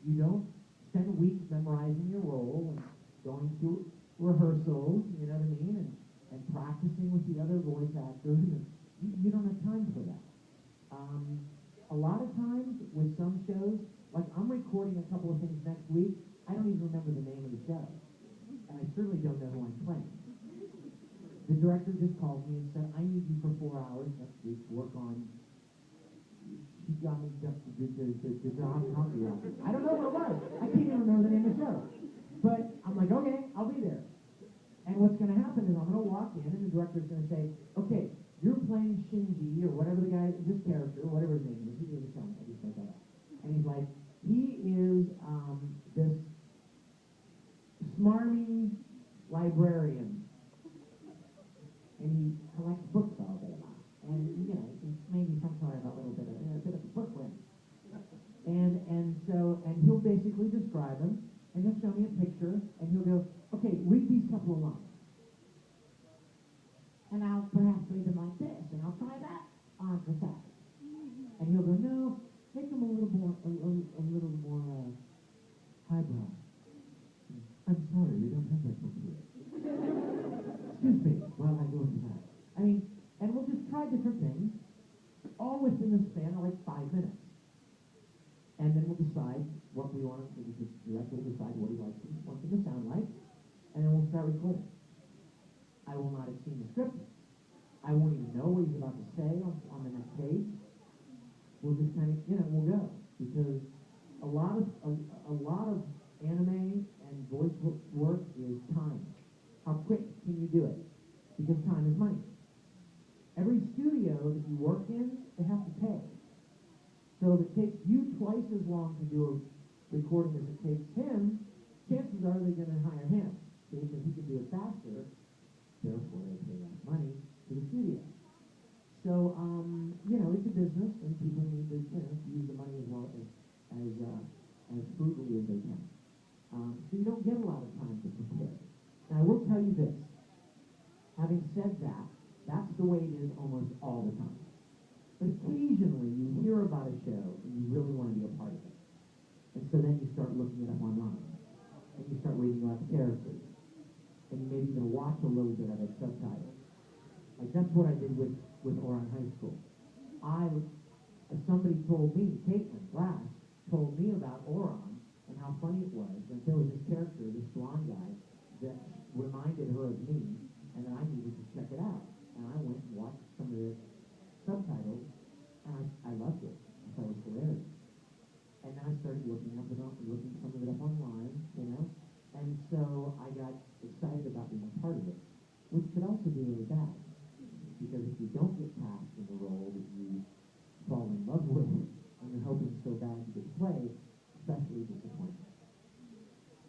You don't spend weeks memorizing your role and going to rehearsals, you know what I mean, and practicing with the other voice actors. And you don't have time for that. A lot of times with some shows, like I'm recording a couple of things next week, I don't even remember the name of the show. And I certainly don't know who I'm playing. The director just called me and said, I need you for 4 hours next week to work on, she got me just to John Coffee. I don't know what it was. I can't even remember the name of the show. But I'm like, okay, I'll be there. And what's going to happen is I'm going to walk in and the director's going to say, okay, you're playing Shinji or whatever the guy, this character, whatever his name is. He didn't tell me. I just made that up. And he's like, he is this smarmy librarian. And he collects books all day long. And, you know, he's maybe some sort of a little bit of a bookworm. And he'll basically describe him, and he'll show me a picture, and he'll go, okay, read these couple of lines. And I'll perhaps read them like this, and I'll try that on for size. And he'll go, no, make them a little more highbrow. I'm sorry, we don't have that book here. Excuse me, while I go into that. I mean, and we'll just try different things, all within the span of like 5 minutes. And then we'll decide what we want to, the director will decide what he wants it to sound like, and then we'll start recording. I will not have seen the script. I won't even know what he's about to say on the next page. We'll just kind of, we'll go. Because a lot of anime and voice work is time. How quick can you do it? Because time is money. Every studio that you work in, they have to pay. So if it takes you twice as long to do a recording as it takes him, chances are they're going to hire him. Because he can do it faster, therefore they pay less money to the studio. So, it's a business, and people need to use the money as well as frugally as they can. So you don't get a lot of time to prepare. Now, I will tell you this. Having said that, that's the way it is almost all the time. But occasionally, you hear about a show, and you really want to be a part of it. And so then you start looking it up online. And you start reading about the characters. And you maybe even watch a little bit of it subtitled. Like, that's what I did with Oran High School. Somebody told me, Caitlin Glass, told me about Oran and how funny it was that there was this character, this blonde guy, that reminded her of me, and that I needed to check it out. And I went and watched some of the subtitles, and I loved it. I thought it was hilarious. And then I started looking some of it up online, and so I got excited about being a part of it, which could also be really bad. Because if you don't get cast in the role that you fall in love with, and you're hoping so bad you get to play, especially disappointing.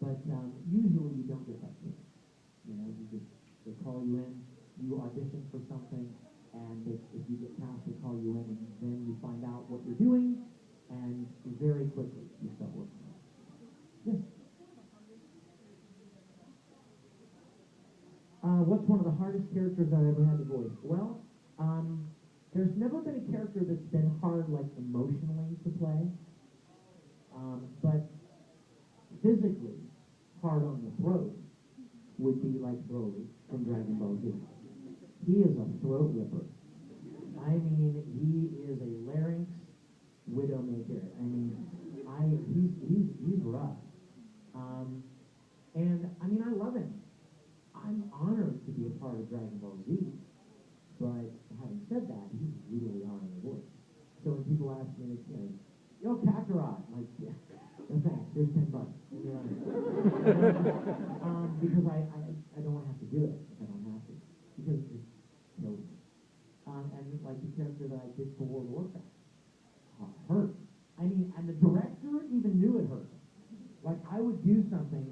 But usually you don't get that chance. They call you in, you audition for something, and if you get cast, they call you in, and then you find out what you're doing, and very quickly you start working on it. Yes? What's one of the hardest characters I've ever had to voice? Well, there's never been a character that's been hard, like, emotionally to play. But physically hard on the throat would be like Broly from Dragon Ball Z. He is a throat ripper. I mean, he is a larynx widowmaker. I mean, he's rough. And I mean, I love him. I'm honored to be a part of Dragon Ball Z. But having said that, he's really hard on the voice. So when people ask me, yo, Kakarot, I'm like, yeah, no thanks, here's $10. Because I don't want to have to do it if I don't have to. Because it just kills me. And like the character that I did for World of Warcraft, hurt. I mean, and the director even knew it hurt. Like, I would do something,